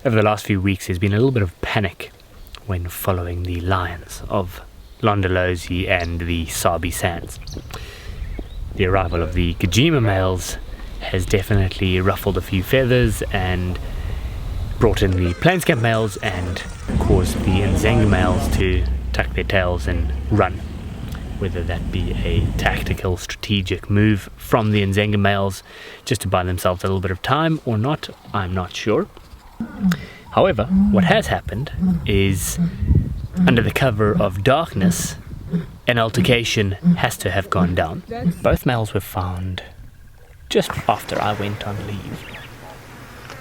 Over the last few weeks there's been a little bit of panic when following the lions of Londolozi and the Sabi Sands. The arrival of the Gijima Males has definitely ruffled a few feathers and brought in the Plainscamp Males and caused the Ximungwe Males to tuck their tails and run. Whether that be a tactical, strategic move from the Ximungwe Males just to buy themselves a little bit of time or not, I'm not sure. However, what has happened is, under the cover of darkness, an altercation has to have gone down. Both males were found just after I went on leave,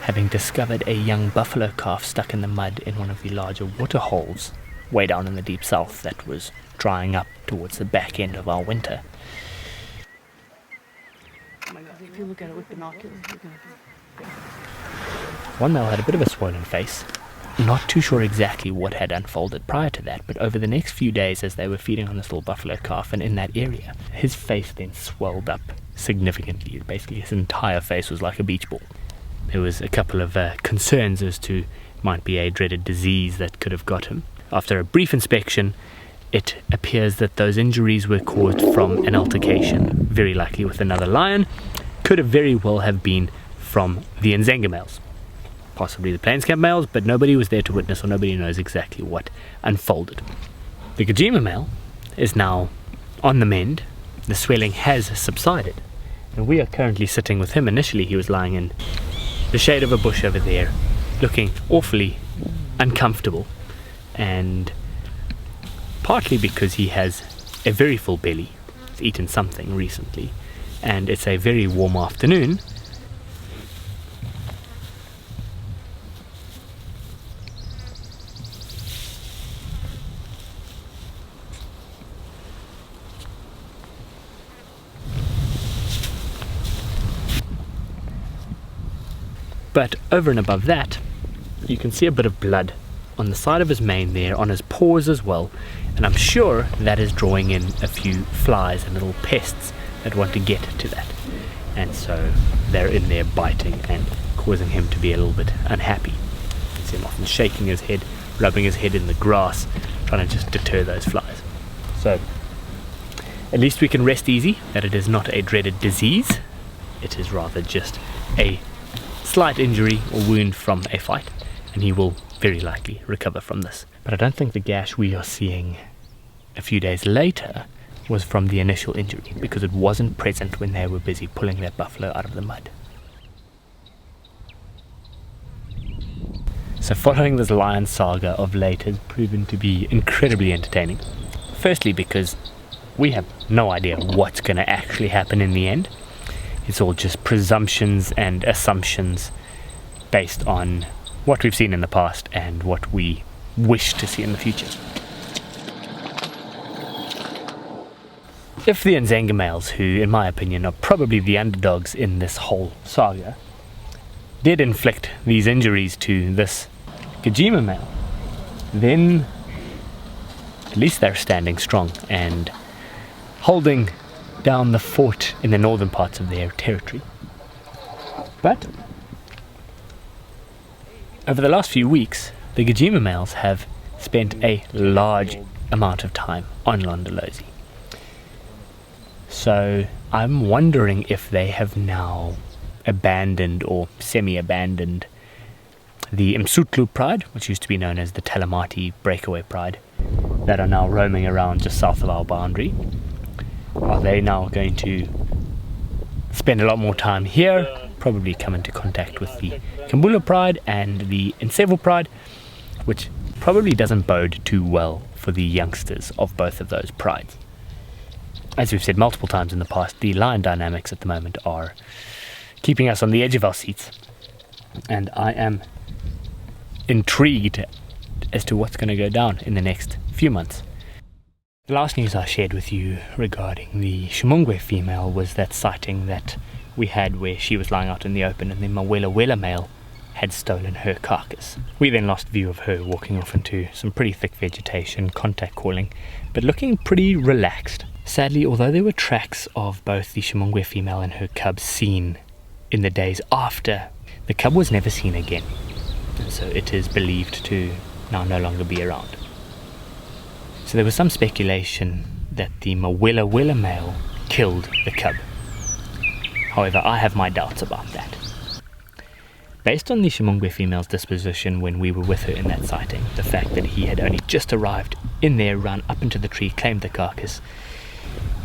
having discovered a young buffalo calf stuck in the mud in one of the larger water holes way down in the deep south that was drying up towards the back end of our winter. Oh my God, if you look at it with binoculars, you're gonna be... One male had a bit of a swollen face. Not too sure exactly what had unfolded prior to that, but over the next few days as they were feeding on this little buffalo calf and in that area, his face then swelled up significantly. Basically his entire face was like a beach ball. There was a couple of concerns as to might be a dreaded disease that could have got him. After a brief inspection, it appears that those injuries were caused from an altercation, very likely with another lion. Could have very well have been from the Ximungwe Males, possibly the Plainscamp Males, but nobody was there to witness or nobody knows exactly what unfolded. The Gijima Male is now on the mend. The swelling has subsided, and we are currently sitting with him. Initially he was lying in the shade of a bush over there, looking awfully uncomfortable, and partly because he has a very full belly. He's eaten something recently, and it's a very warm afternoon. But over and above that, you can see a bit of blood on the side of his mane there, on his paws as well, and I'm sure that is drawing in a few flies and little pests that want to get to that, and so they're in there biting and causing him to be a little bit unhappy. You can see him often shaking his head, rubbing his head in the grass, trying to just deter those flies. So at least we can rest easy that it is not a dreaded disease. It is rather just a slight injury or wound from a fight, and he will very likely recover from this. But I don't think the gash we are seeing a few days later was from the initial injury, because it wasn't present when they were busy pulling that buffalo out of the mud. So following this lion saga of late has proven to be incredibly entertaining. Firstly because we have no idea what's going to actually happen in the end. It's all just presumptions and assumptions based on what we've seen in the past and what we wish to see in the future. If the Ximungwe Males, who in my opinion are probably the underdogs in this whole saga, did inflict these injuries to this Gijima Male, then at least they're standing strong and holding down the fort in the northern parts of their territory. But over the last few weeks, the Gijima Males have spent a large amount of time on Londolozi. So I'm wondering if they have now abandoned or semi-abandoned the Msutlu pride, which used to be known as the Talamati breakaway pride, that are now roaming around just south of our boundary. Are they now going to spend a lot more time here, probably come into contact with the Kambula pride and the Nsevu pride, which probably doesn't bode too well for the youngsters of both of those prides. As we've said multiple times in the past, the lion dynamics at the moment are keeping us on the edge of our seats, and I am intrigued as to what's going to go down in the next few months. The last news I shared with you regarding the Ximungwe female was that sighting that we had where she was lying out in the open and the Mawela male had stolen her carcass. We then lost view of her walking off into some pretty thick vegetation, contact calling, but looking pretty relaxed. Sadly, although there were tracks of both the Ximungwe female and her cub seen in the days after, the cub was never seen again. and so it is believed to now no longer be around. So there was some speculation that the Ximungwe male killed the cub. However, I have my doubts about that. Based on the Ximungwe female's disposition when we were with her in that sighting, the fact that he had only just arrived in there, run up into the tree, claimed the carcass,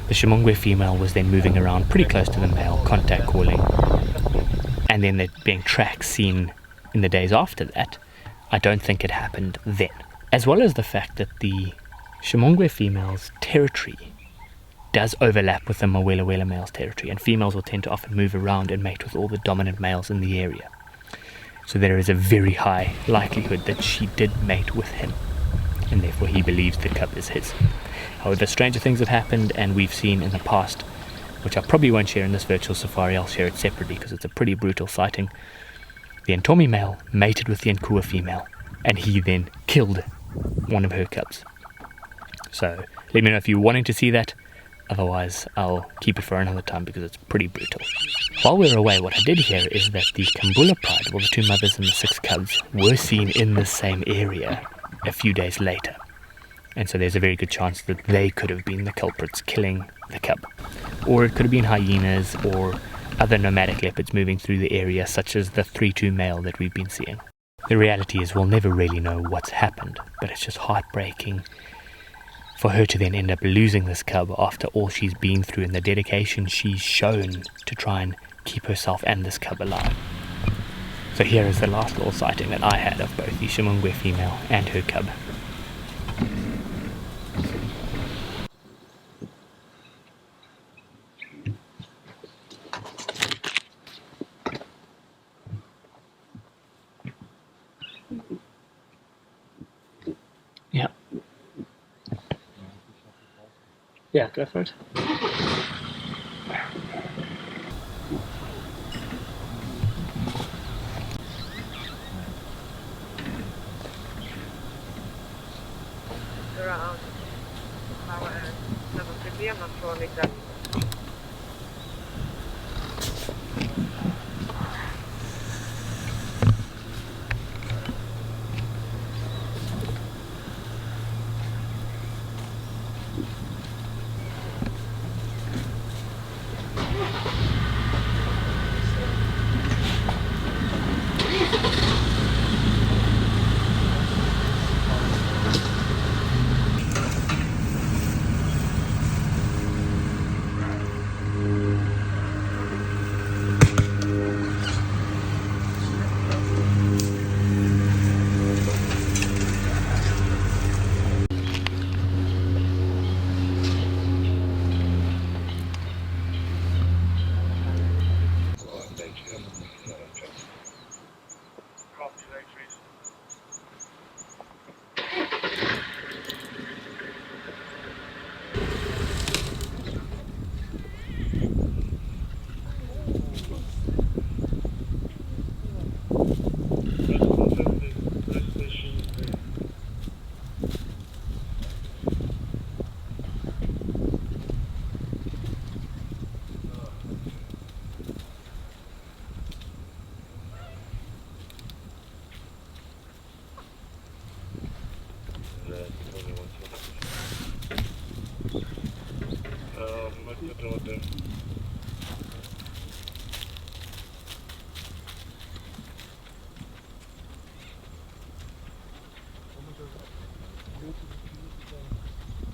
the Ximungwe female was then moving around pretty close to the male, contact calling, and then there being tracks seen in the days after that, I don't think it happened then. As well as the fact that the Ximungwe female's territory does overlap with the Ximungwe male's territory, and females will tend to often move around and mate with all the dominant males in the area. So there is a very high likelihood that she did mate with him, and therefore he believes the cub is his. However, stranger things have happened, and we've seen in the past, which I probably won't share in this virtual safari, I'll share it separately because it's a pretty brutal sighting. The Ntomi male mated with the Nkua female, and he then killed one of her cubs. So let me know if you're wanting to see that. Otherwise, I'll keep it for another time because it's pretty brutal. While we were away, what I did hear is that the Kambula pride, well, the 2 mothers and the 6 cubs, were seen in the same area a few days later. And so there's a very good chance that they could have been the culprits killing the cub. Or it could have been hyenas or other nomadic leopards moving through the area, such as the 3-2 male that we've been seeing. The reality is we'll never really know what's happened, but it's just heartbreaking for her to then end up losing this cub after all she's been through and the dedication she's shown to try and keep herself and this cub alive. So here is the last little sighting that I had of both the Ximungwe female and her cub. Yeah. Yeah, go for it. Around our level 50, I'm not sure exactly.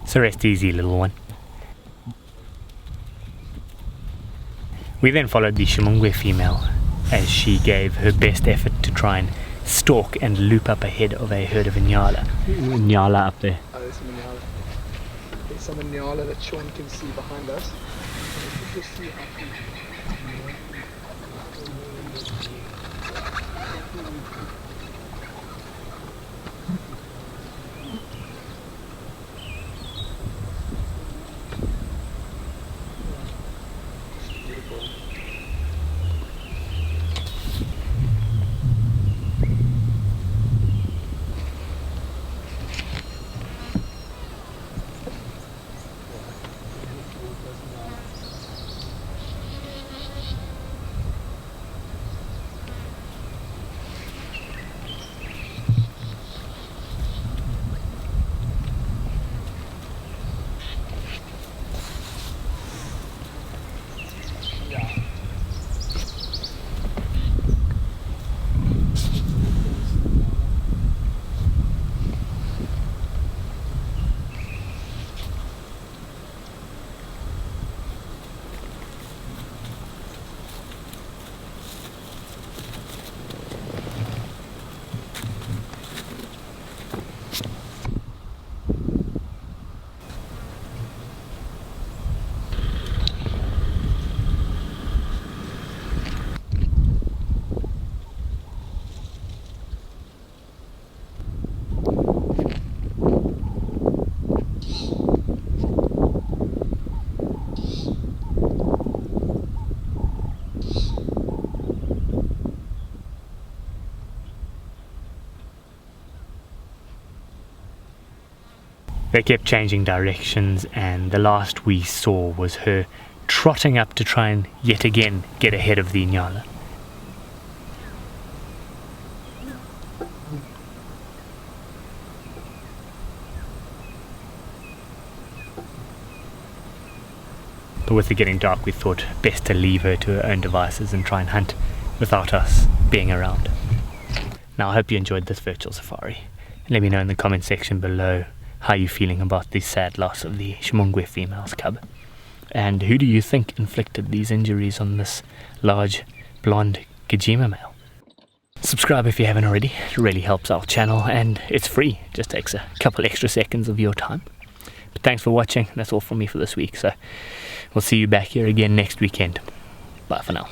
So rest easy, little one. We then followed the Ximungwe female as she gave her best effort to try and stalk and loop up ahead of a herd of Nyala. Nyala up there. Oh, there's some Nyala. There's some Nyala that Sean can see behind us. Just see how They kept changing directions, and the last we saw was her trotting up to try and yet again get ahead of the Inyala. But with it getting dark, we thought best to leave her to her own devices and try and hunt without us being around. Now, I hope you enjoyed this virtual safari. Let me know in the comment section below how you're feeling about the sad loss of the Ximungwe Female's cub. And who do you think inflicted these injuries on this large, blonde Gijima Male? Subscribe if you haven't already. It really helps our channel, and it's free. It just takes a couple extra seconds of your time. But thanks for watching. That's all from me for this week. So we'll see you back here again next weekend. Bye for now.